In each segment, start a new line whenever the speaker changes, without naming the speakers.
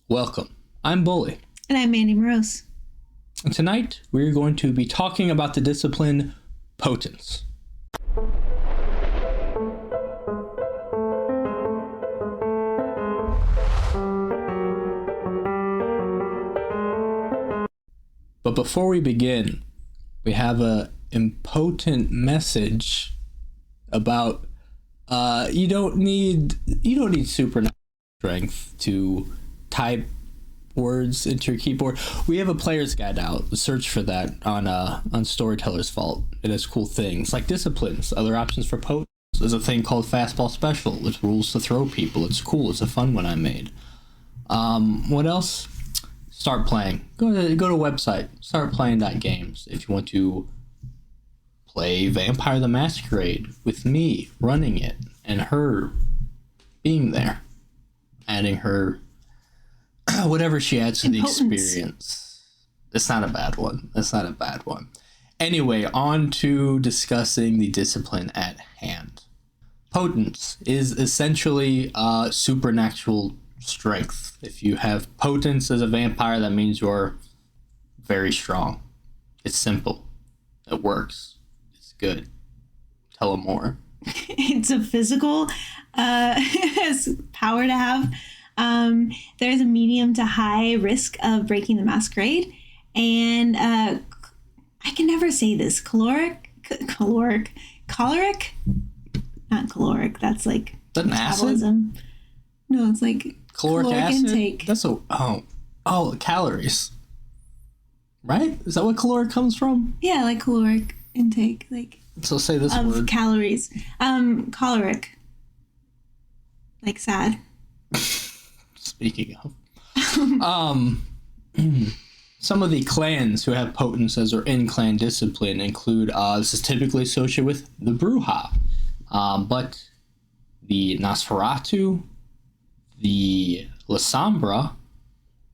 Welcome. I'm Bully.
And I'm Mandy Morose.
And tonight we're going to be talking about the discipline Potence. But before we begin, we have a important message about you don't need supernatural strength to type words into your keyboard. We have a player's guide out. Search for that on Storyteller's Vault. It has cool things like disciplines. Other options for Potence. There's a thing called Fastball Special with rules to throw people. It's cool. It's a fun one I made. What else? Start playing. Go to website. Start playing games if you want to play Vampire the Masquerade with me running it and her being there, adding her whatever she adds to the experience. It's not a bad one. Anyway, on to discussing the discipline at hand. Potence is essentially supernatural strength. If you have potence as a vampire, that means you're very strong. It's simple. It works. It's good. Tell them more.
It's a physical power to have. There's a medium to high risk of breaking the masquerade. And I can never say this. Choleric? Not caloric. That's like metabolism. Acid? No, it's like caloric acid intake.
That's calories. Right? Is that what caloric comes from?
Yeah, like caloric intake, like.
So say this
of
word.
Calories. Choleric. Like sad.
Speaking of. Some of the clans who have potences or in-clan discipline include, this is typically associated with the Bruja, but the Nosferatu, the Lasombra,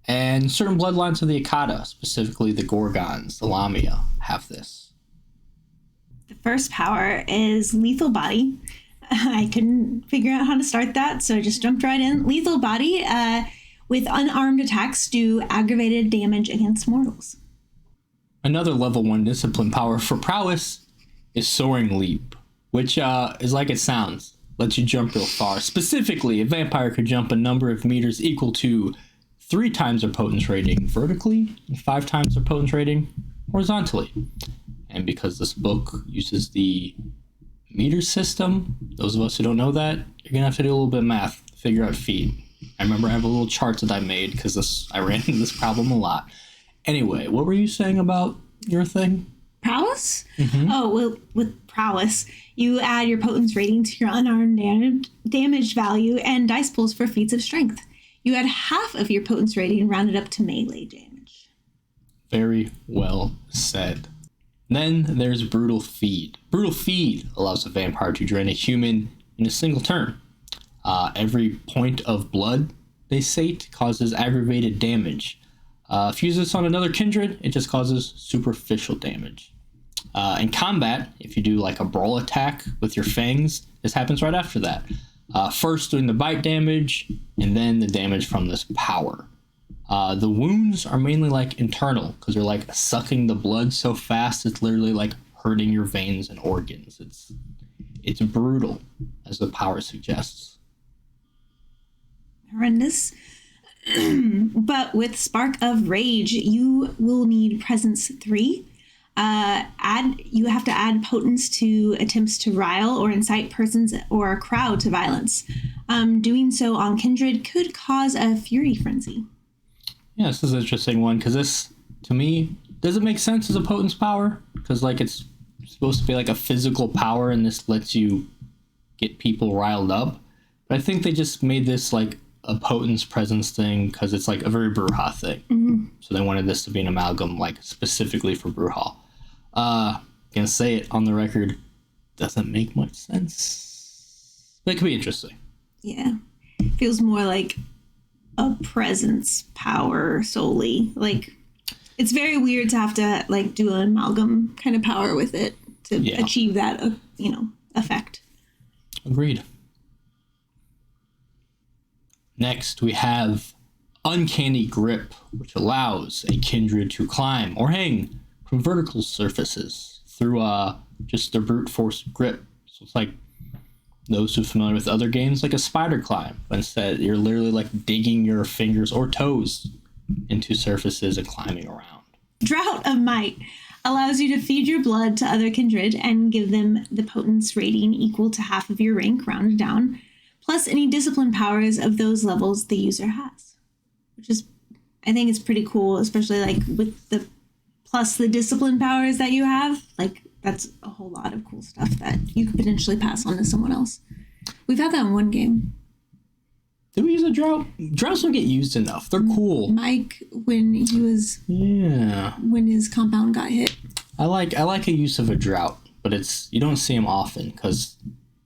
and certain bloodlines of the Akata, specifically the Gorgons, the Lamia, have this.
The first power is Lethal Body. I couldn't figure out how to start that, so I just jumped right in. Lethal Body, with unarmed attacks, do aggravated damage against mortals.
Another level 1 discipline power for prowess is Soaring Leap, which is like it sounds. Lets you jump real far. Specifically, a vampire could jump a number of meters equal to 3 times their potence rating vertically and 5 times their potence rating horizontally. And because this book uses the meter system, those of us who don't know that, you're gonna have to do a little bit of math to figure out feet. I remember I have a little chart that I made because I ran into this problem a lot. Anyway, what were you saying about your thing?
Prowess?
Mm-hmm.
Oh, well, with prowess, you add your potence rating to your unarmed damage value and dice pools for feats of strength. You add half of your potence rating rounded up to melee damage.
Very well said. Then there's Brutal Feed. Brutal Feed allows a vampire to drain a human in a single turn. Every point of blood they sate causes aggravated damage. If you use this on another kindred, it just causes superficial damage. In combat, if you do like a brawl attack with your fangs, this happens right after that. First doing the bite damage, and then the damage from this power. The wounds are mainly like internal, because they're like sucking the blood so fast it's literally like hurting your veins and organs. It's brutal, as the power suggests.
Horrendous. But with Spark of Rage, you will need Presence 3. You have to add potence to attempts to rile or incite persons or a crowd to violence. Doing so on kindred could cause a fury frenzy.
Yeah, this is an interesting one because this, to me, doesn't make sense as a potence power because like it's supposed to be like a physical power and this lets you get people riled up. But I think they just made this like a potence presence thing because it's like a very Bruja thing. Mm-hmm. So they wanted this to be an amalgam like specifically for Bruja. Gonna say it on the record, doesn't make much sense. But it could be interesting.
Yeah. Feels more like a presence power solely. Like it's very weird to have to like do an amalgam kind of power with it to achieve that, effect.
Agreed. Next, we have Uncanny Grip, which allows a kindred to climb or hang from vertical surfaces through just their brute force grip. So it's like those who are familiar with other games, like a spider climb. But instead, you're literally like digging your fingers or toes into surfaces and climbing around.
Drought of Might allows you to feed your blood to other kindred and give them the potence rating equal to half of your rank, rounded down, plus any discipline powers of those levels the user has. Which is, I think it's pretty cool, especially like with the plus the discipline powers that you have. Like, that's a whole lot of cool stuff that you could potentially pass on to someone else. We've had that in one game.
Did we use a drought? Droughts don't get used enough. They're cool.
Mike, when he was...
Yeah.
When his compound got hit.
I like a use of a drought, but you don't see them often because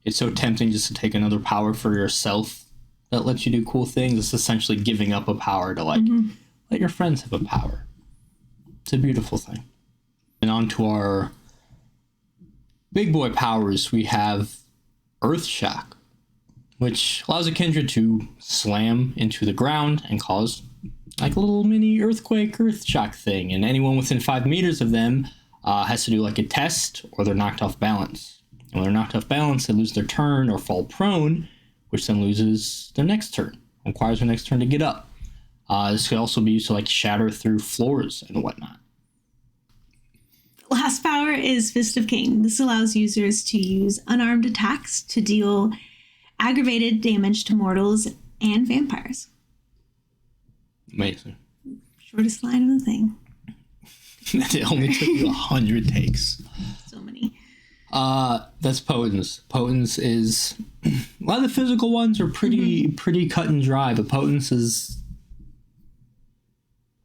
it's so tempting just to take another power for yourself that lets you do cool things. It's essentially giving up a power to let your friends have a power. It's a beautiful thing. And on to our big boy powers, we have Earth Shock, which allows a kindred to slam into the ground and cause like a little mini earthquake, earth shock thing. And anyone within 5 meters of them has to do like a test or they're knocked off balance. And when they're knocked off balance, they lose their turn or fall prone, which then loses their next turn. Requires their next turn to get up. This could also be used to like shatter through floors and whatnot.
Last power is Fist of Cain. This allows users to use unarmed attacks to deal aggravated damage to mortals and vampires.
Amazing.
Shortest line of the thing.
It only took you 100 takes.
So many.
That's Potence. Potence is... A lot of the physical ones are pretty cut and dry, but Potence is,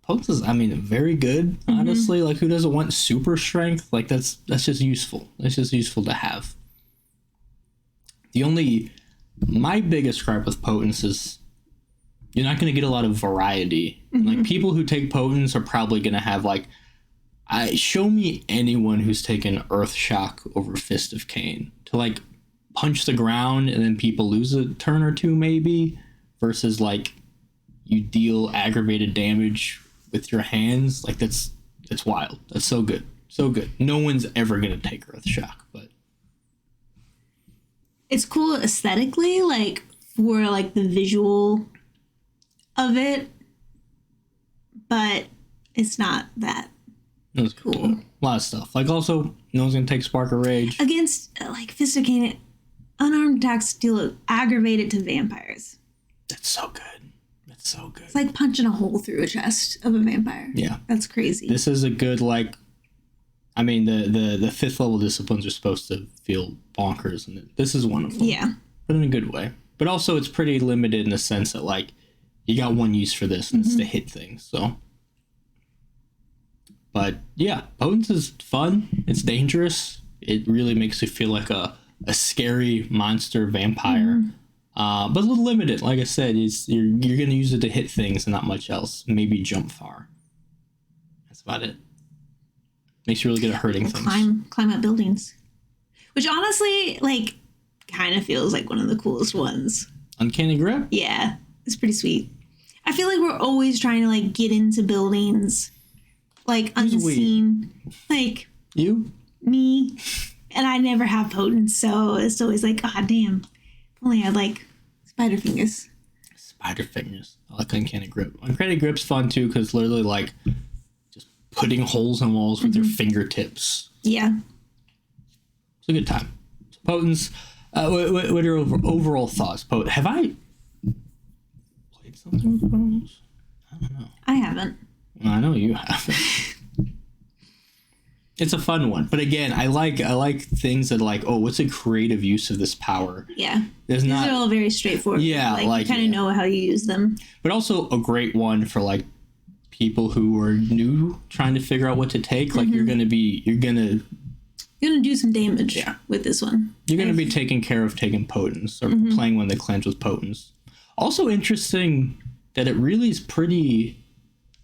I mean, very good, honestly. Like, who doesn't want super strength? Like, that's just useful. It's just useful to have. My biggest gripe with Potence is you're not going to get a lot of variety. Like, people who take Potence are probably going to have, like, show me anyone who's taken Earth Shock over Fist of Cain to, like, punch the ground and then people lose a turn or two, maybe, versus, like, you deal aggravated damage with your hands. Like, that's wild. That's so good. So good. No one's ever going to take Earth Shock, but...
It's cool aesthetically, like, for, like, the visual of it, but it's not that cool.
A lot of stuff. Like, also, no one's going to take Spark of Rage.
Against, like, Fist of Cain, unarmed attacks deal aggravated to vampires.
That's so good. That's so good.
It's like punching a hole through a chest of a vampire.
Yeah.
That's crazy.
This is a good, like... I mean, the 5th level disciplines are supposed to feel bonkers, and this is one of them.
Yeah.
But in a good way. But also, it's pretty limited in the sense that, like, you got one use for this, and it's to hit things, so... But, yeah, Potence is fun. It's dangerous. It really makes you feel like a scary monster vampire. But a little limited. Like I said, you're going to use it to hit things and not much else. Maybe jump far. That's about it. Makes you really good at hurting things.
Climb up buildings. Which honestly, like, kind of feels like one of the coolest ones.
Uncanny Grip?
Yeah, it's pretty sweet. I feel like we're always trying to, like, get into buildings, like, unseen. Like...
You?
Me. And I never have Potence, so it's always like, ah, damn. If only I had, like, spider fingers.
Spider fingers. I like Uncanny Grip. Uncanny Grip's fun, too, because literally, like... putting holes in walls with your fingertips.
Yeah.
It's a good time. So Potence, what are your overall thoughts? Have I played something with Potence? I don't know.
I haven't.
Well, I know you haven't. It's a fun one. But again, I like things that are like, oh, what's a creative use of this power?
Yeah.
These
are all very straightforward.
Yeah.
Like you kind of know how you use them.
But also a great one for, like, people who are new trying to figure out what to take. Like, you're gonna do some damage with this one. You're gonna be taking care of taking Potence or playing one that clans with Potence. Also interesting that it really is pretty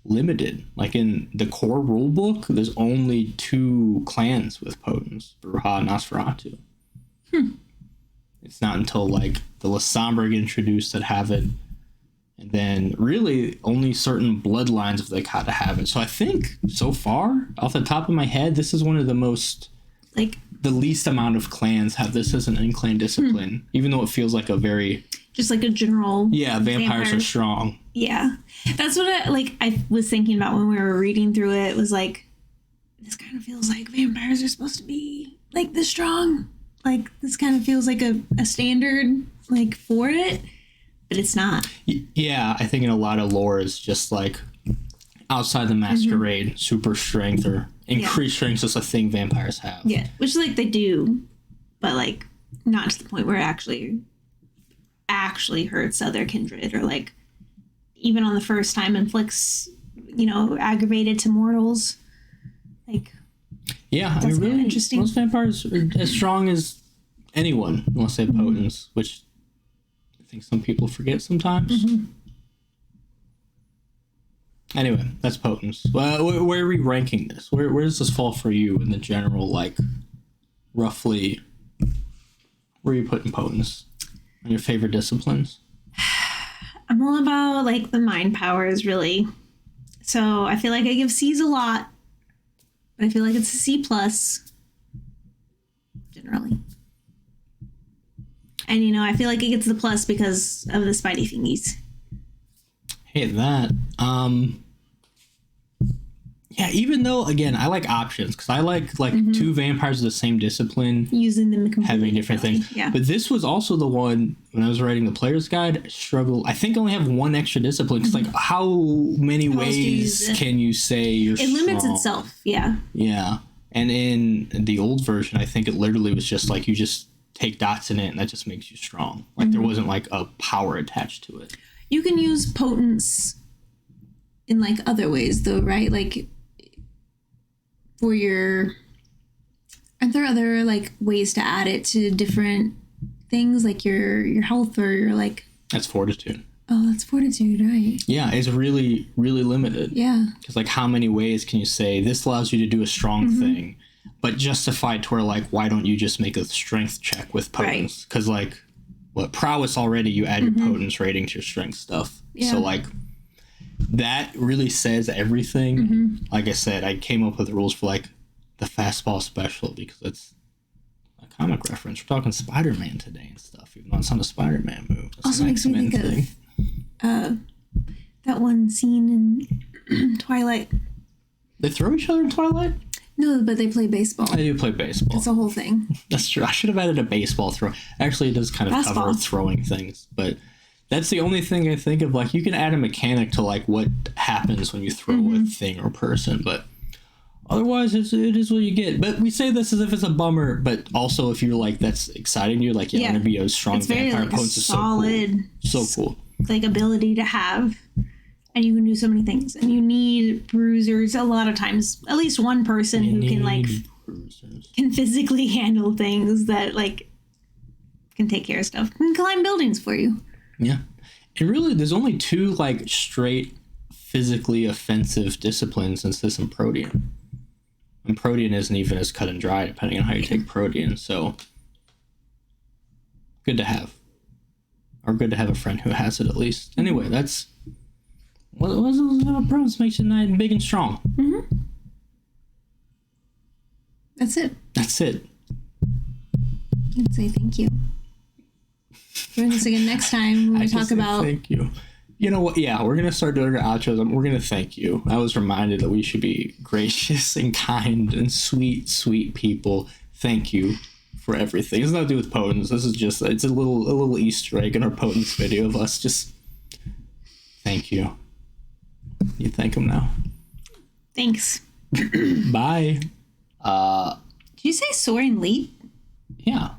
limited. Like, in the core rulebook, there's only 2 clans with Potence, Bruja and Nosferatu. It's not until, like, the Lasombra get introduced that have it. And then really only certain bloodlines of the Kata have it. So I think so far, off the top of my head, this is one of the most,
like,
the least amount of clans have this as an in-clan discipline, even though it feels like a very...
Just like a general...
Yeah, vampires are strong.
Yeah. That's what I was thinking about when we were reading through it. It was like, this kind of feels like vampires are supposed to be, like, this strong. Like, this kind of feels like a standard, like, for it. But it's not.
Yeah, I think in a lot of lore it's just like outside the Masquerade, super strength or increased strength is just a thing vampires have.
Yeah, which like they do, but like not to the point where it actually hurts other kindred, or like even on the first time inflicts, aggravated to mortals. Like,
yeah, I mean, really, interesting. Most vampires are as strong as anyone, unless they have potence, which I think some people forget sometimes. Anyway, that's potence. Well, where are we ranking this? Where does this fall for you in the general, like, roughly, where are you putting potence on your favorite disciplines?
I'm all about, like, the mind powers, really. So I feel like I give C's a lot, but I feel like it's a C+, generally. And, I feel like it gets the plus because of the Spidey thingies.
Hate that. Yeah, even though, again, I like options, because I like two vampires of the same discipline.
Using them completely
having different things.
Yeah.
But this was also the one, when I was writing the player's guide, I think I only have one extra discipline, because, like, how many ways can you say you're strong?
It limits itself, yeah.
Yeah. And in the old version, I think it literally was just, like, you just take dots in it, and that just makes you strong. Like, there wasn't, like, a power attached to it.
You can use potence in, like, other ways, though, right? Like, for your... Aren't there other, like, ways to add it to different things? Like, your health or your, like...
That's fortitude.
Oh, that's fortitude, right.
Yeah, it's really, really limited.
Yeah.
Because, like, how many ways can you say, this allows you to do a strong thing, but justified to where, like, why don't you just make a strength check with potence? Because, like, prowess already, you add your potence rating to your strength stuff. Yeah. So, like, that really says everything. Like I said, I came up with the rules for, like, the fastball special, because it's a comic reference. We're talking Spider-Man today and stuff, even though it's not a Spider-Man move. It's
also makes me think of that one scene in Twilight.
They throw each other in Twilight?
No, but they play baseball.
They do play baseball.
It's a whole thing.
That's true. I should have added a baseball throw. Actually, it does kind of cover throwing things, but that's the only thing I think of. Like, you can add a mechanic to, like, what happens when you throw a thing or person, but otherwise, it is what you get. But we say this as if it's a bummer, but also if you're like, that's exciting you, like, yeah, I'm gonna be a strong vampire.
Like, potence is solid, so cool. Like, ability to have. And you can do so many things. And you need bruisers a lot of times. At least one person who can, like, can physically handle things that, like, can take care of stuff. Can climb buildings for you.
Yeah. And really, there's only two, like, straight physically offensive disciplines in this and Protean. And Protean isn't even as cut and dry, depending on how you take Protean. So, good to have. Or good to have a friend who has it, at least. Anyway, that's... What potence makes you big and strong?
That's it.
That's it.
I'd say thank you. Doing this again next time when we talk about...
Thank you. You know what? Yeah, we're going to start doing our outros. We're going to thank you. I was reminded that we should be gracious and kind and sweet, sweet people. Thank you for everything. It's nothing to do with potence. This is just... It's a little Easter egg in our potence video of us just... Thank you. You thank him now.
Thanks.
Bye.
Did you say soaring leap?
Yeah.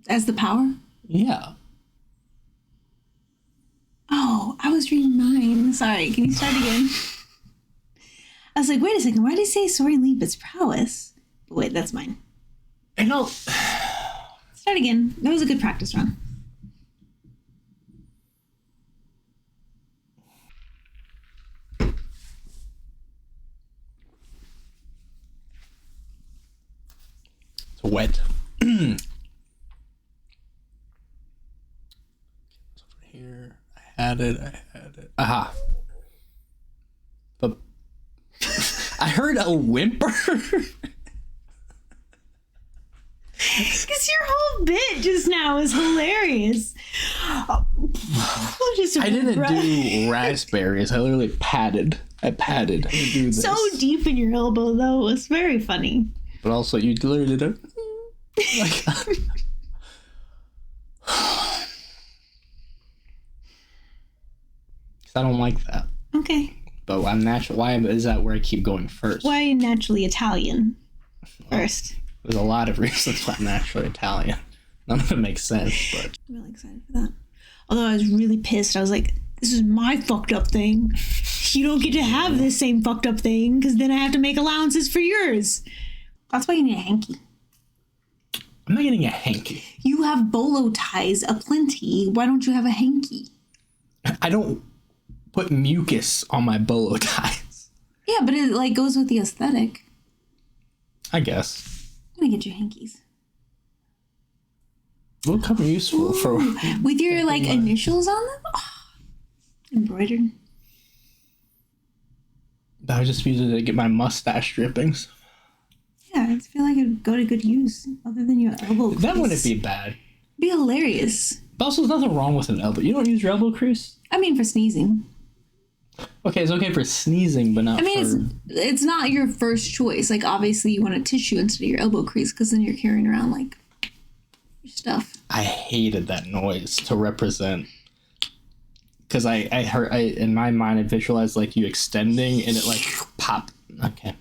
As the power?
Yeah.
Oh, I was reading mine. Sorry, can you start again? I was like, wait a second, why did he say soaring leap? It's prowess. Wait, that's mine.
I know.
Start again. That was a good practice run.
It's wet. Over here, I had it. Aha. But I heard a whimper.
Because your whole bit just now is hilarious.
I didn't do raspberries. I literally patted. I patted. I do this.
So deep in your elbow, though. It was very funny.
But also, you literally did it. Like, I don't like that.
Okay.
But I'm natural. Why is that where I keep going first?
Why are you naturally Italian first?
There's a lot of reasons why I'm naturally Italian. None of it makes sense, but
I'm really excited for that. Although I was really pissed. I was like, this is my fucked up thing. You don't get to have this same fucked up thing because then I have to make allowances for yours. That's why you need a hanky.
I'm not getting a hanky.
You have bolo ties aplenty. Why don't you have a hanky?
I don't put mucus on my bolo ties.
Yeah, but it like goes with the aesthetic.
I guess.
I'm gonna get you hankies.
Will come useful for
with your like initials on them. Oh, embroidered.
I would just use it to get my mustache drippings.
Yeah, I feel like it'd go to good use. Other than your elbow crease.
That wouldn't be bad.
It'd be hilarious.
But also, there's nothing wrong with an elbow. You don't use your elbow crease?
I mean, for sneezing.
Okay, it's okay for sneezing, but not
it's not your first choice. Like, obviously, you want a tissue instead of your elbow crease because then you're carrying around, like, your stuff.
I hated that noise to represent. Because I heard, in my mind, I visualized, like, you extending and it, like, pop. Okay.